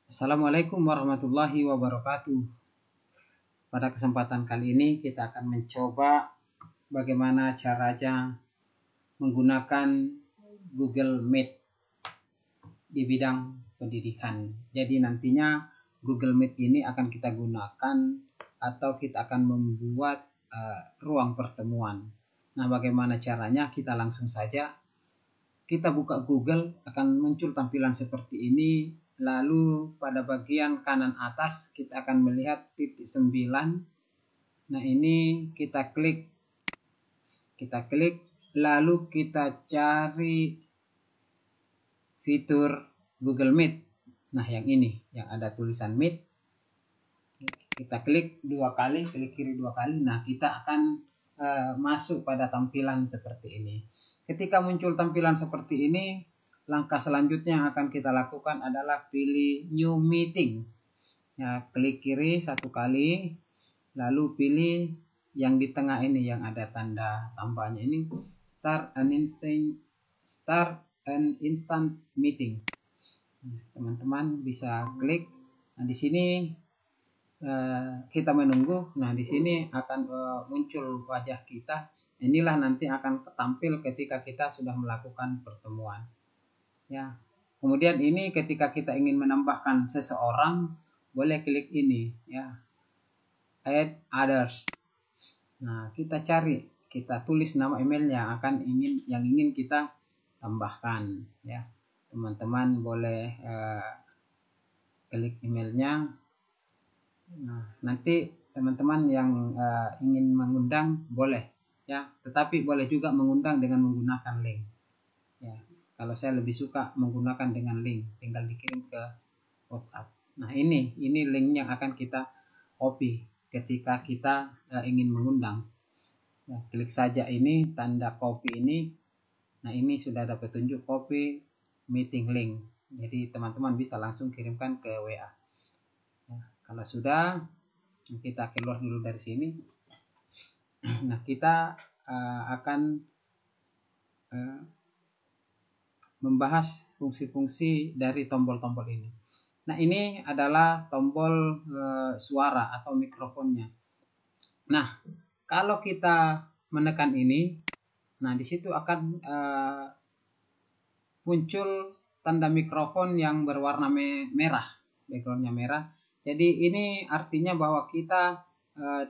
Assalamualaikum warahmatullahi wabarakatuh. Pada kesempatan kali ini kita akan mencoba bagaimana caranya menggunakan Google Meet di bidang pendidikan. Jadi nantinya Google Meet ini akan kita gunakan atau kita akan membuat ruang pertemuan. Nah, bagaimana caranya? Kita langsung saja. Kita buka Google, akan muncul tampilan seperti ini. Lalu pada bagian kanan atas kita akan melihat titik 9. Nah, ini kita klik. Lalu kita cari fitur Google Meet. Nah, yang ini yang ada tulisan Meet. Kita klik 2 kali, klik kiri 2 kali. Nah, kita akan masuk pada tampilan seperti ini. Ketika muncul tampilan seperti ini, langkah selanjutnya yang akan kita lakukan adalah pilih New Meeting. Ya, klik kiri 1 kali, lalu pilih yang di tengah ini yang ada tanda tambahnya ini, Start an Instant Meeting. Teman-teman bisa klik. Nah, di sini kita menunggu. Nah, di sini akan muncul wajah kita. Inilah nanti akan tampil ketika kita sudah melakukan pertemuan. Ya. Kemudian ini ketika kita ingin menambahkan seseorang, boleh klik ini, ya. Add others. Nah, kita cari, kita tulis nama email yang ingin kita tambahkan, ya. Teman-teman boleh klik emailnya. Nah, nanti teman-teman yang ingin mengundang boleh, ya, tetapi boleh juga mengundang dengan menggunakan link. Ya, kalau saya lebih suka menggunakan dengan link, tinggal dikirim ke WhatsApp. Nah, ini link yang akan kita copy ketika kita ingin mengundang. Ya, klik saja ini tanda copy ini. Nah, ini sudah ada petunjuk copy meeting link. Jadi teman-teman bisa langsung kirimkan ke WA. Ya, kalau sudah, kita keluar dulu dari sini. Nah, kita akan membahas fungsi-fungsi dari tombol-tombol ini. Nah, ini adalah tombol suara atau mikrofonnya. Nah, kalau kita menekan ini, nah di situ akan muncul tanda mikrofon yang berwarna merah, backgroundnya merah. Jadi ini artinya bahwa kita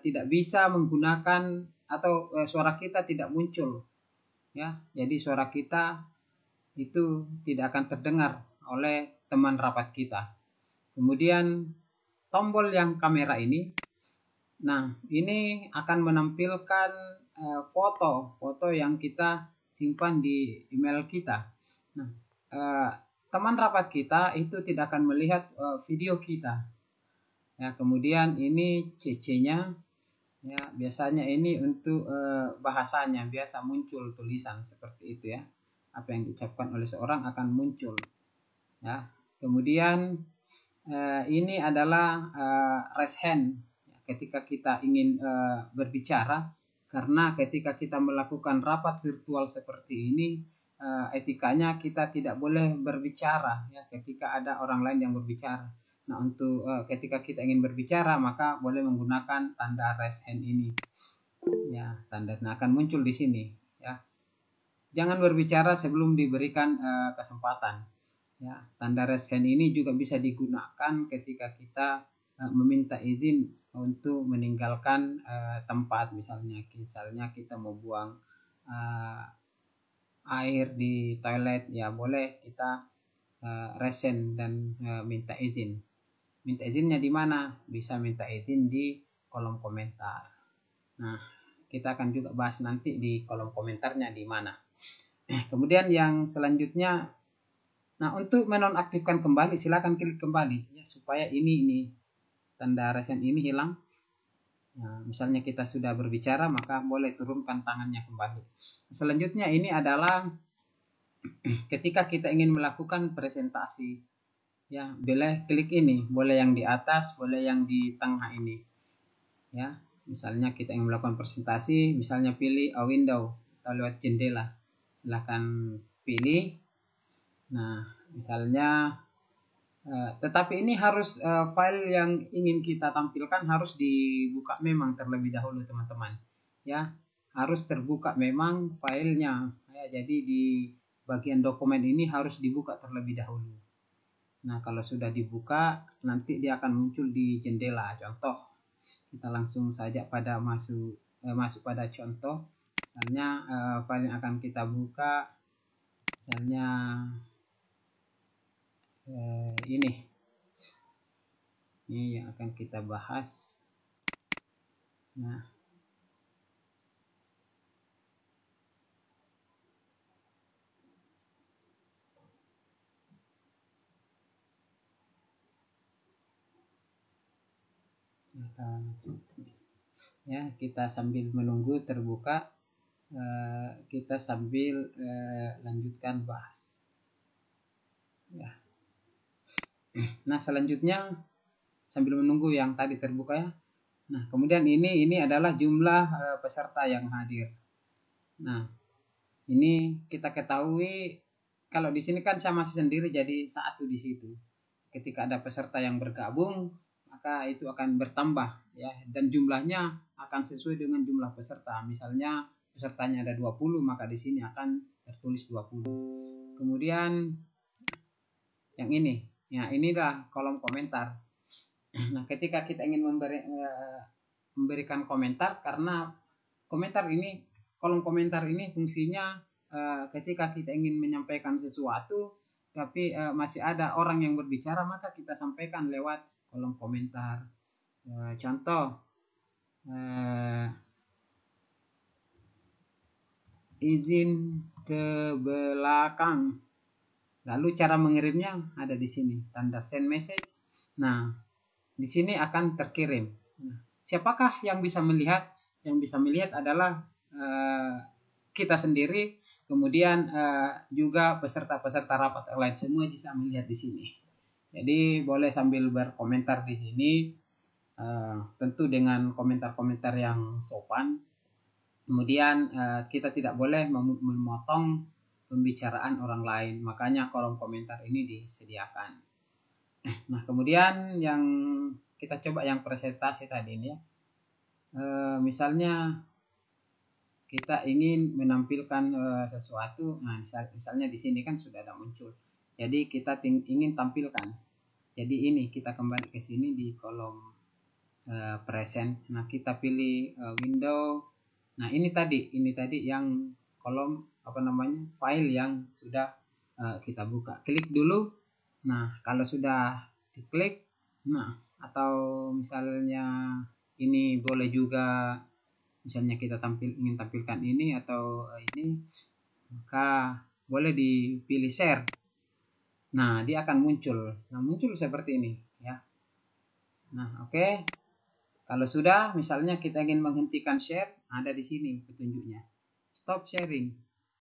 tidak bisa menggunakan atau suara kita tidak muncul, ya. Jadi suara kita itu tidak akan terdengar oleh teman rapat kita. Kemudian tombol yang kamera ini, nah ini akan menampilkan foto yang kita simpan di email kita. Nah, teman rapat kita itu tidak akan melihat video kita. Ya, kemudian ini CC-nya, ya, biasanya ini untuk bahasanya biasa muncul tulisan seperti itu, ya. Apa yang diucapkan oleh seorang akan muncul, ya. Kemudian ini adalah raise hand, ya, ketika kita ingin berbicara, karena ketika kita melakukan rapat virtual seperti ini, etikanya kita tidak boleh berbicara, ya, ketika ada orang lain yang berbicara. Nah, untuk ketika kita ingin berbicara, maka boleh menggunakan tanda raise hand ini. Ya, tanda akan muncul di sini, ya. Jangan berbicara sebelum diberikan kesempatan. Ya, tanda raise hand ini juga bisa digunakan ketika kita meminta izin untuk meninggalkan tempat, misalnya kita mau buang air di toilet, ya boleh kita raise hand dan minta izin. Minta izinnya di mana? Bisa minta izin di kolom komentar. Nah, kita akan juga bahas nanti di kolom komentarnya di mana. Kemudian yang selanjutnya, nah untuk menonaktifkan kembali silakan klik kembali, ya, supaya ini tanda resen ini hilang. Nah, misalnya kita sudah berbicara, maka boleh turunkan tangannya kembali. Selanjutnya ini adalah ketika kita ingin melakukan presentasi, ya, boleh klik ini, boleh yang di atas, boleh yang di tengah ini, ya. Misalnya kita ingin melakukan presentasi, misalnya pilih a window atau lewat jendela, silahkan pilih. Nah, misalnya Tetapi ini harus file yang ingin kita tampilkan harus dibuka memang terlebih dahulu teman-teman. Ya, harus terbuka memang filenya. Ya, jadi di bagian dokumen ini harus dibuka terlebih dahulu. Nah, kalau sudah dibuka, nanti dia akan muncul di jendela. Contoh, kita langsung saja pada masuk pada contoh. Misalnya file yang akan kita buka, misalnya ini yang akan kita bahas. Nah, ya kita sambil menunggu terbuka, kita sambil lanjutkan bahas. Ya. Nah, selanjutnya sambil menunggu yang tadi terbuka ya. Nah, kemudian ini adalah jumlah peserta yang hadir. Nah, ini kita ketahui kalau di sini kan saya masih sendiri jadi satu di situ. Ketika ada peserta yang bergabung, maka itu akan bertambah ya, dan jumlahnya akan sesuai dengan jumlah peserta. Misalnya pesertanya ada 20, maka di sini akan tertulis 20. Kemudian yang ini, ya inilah kolom komentar. Nah, ketika kita ingin memberikan komentar, karena kolom komentar ini fungsinya ketika kita ingin menyampaikan sesuatu tapi masih ada orang yang berbicara, maka kita sampaikan lewat kolom komentar. Contoh, izin ke belakang. Lalu cara mengirimnya ada di sini, tanda send message. Nah, di sini akan terkirim. Nah, siapakah yang bisa melihat? Yang bisa melihat adalah kita sendiri, kemudian juga peserta-peserta rapat lain semua bisa melihat di sini. Jadi boleh sambil berkomentar di sini, tentu dengan komentar-komentar yang sopan. Kemudian kita tidak boleh memotong pembicaraan orang lain, makanya kolom komentar ini disediakan. Nah, kemudian yang kita coba yang presentasi tadi ini ya. Misalnya kita ingin menampilkan sesuatu. Nah, misalnya di sini kan sudah ada muncul. Jadi kita ingin tampilkan. Jadi ini kita kembali ke sini di kolom present. Nah, kita pilih window. Nah, ini tadi yang kolom file yang sudah kita buka. Klik dulu. Nah, kalau sudah diklik, nah atau misalnya ini boleh juga, misalnya kita ingin tampilkan ini atau ini, maka boleh dipilih share. Nah, dia akan muncul. Nah, muncul seperti ini ya. Nah, oke. Kalau sudah, misalnya kita ingin menghentikan share, ada di sini petunjuknya. Stop sharing.